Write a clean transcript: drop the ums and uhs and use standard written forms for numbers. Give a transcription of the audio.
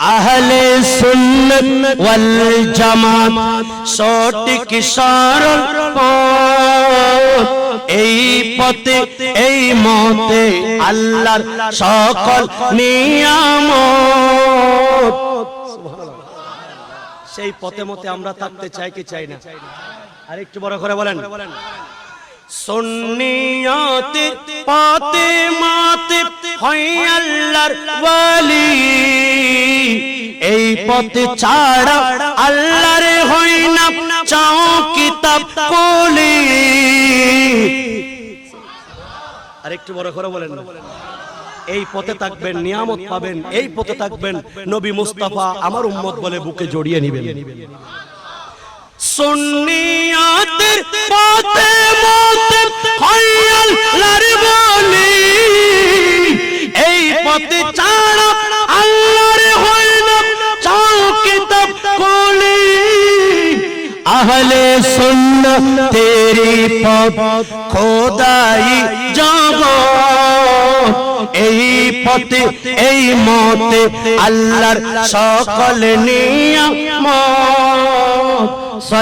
আহলে সুন্নাত ওয়াল জামাত সঠিক সরল পথ, এই পথে এই মতে আল্লাহর সকল নিয়ামত। সেই পথে মতে আমরা থাকতে চাই কি চাই না? আর একটু বড় করে বলেন, সুন্নিয়তে পথে মতে হয় আল্লাহর ওয়ালি, এই পথে ছাড়া আল্লাহর হয় না চাও কিতাব কলি। আর একটু বড় করে বলেন, এই পথে থাকবেন নিয়ামত পাবেন, এই পথে থাকবেন নবী মুস্তাফা আমার উম্মত বলে বুকে জড়িয়ে নেবেন। সুন্নিয়তের পথে মতে হয় আল্লাহর ওয়ালি, এই পথে ছাড়া আল্লাহর হয় না চাও কিতাব কলি। আহলে সুন্নাত তেরি পথ খোদাই জগৎ, এই পথে এই মতে আল্লাহর সকল নিয়ামত।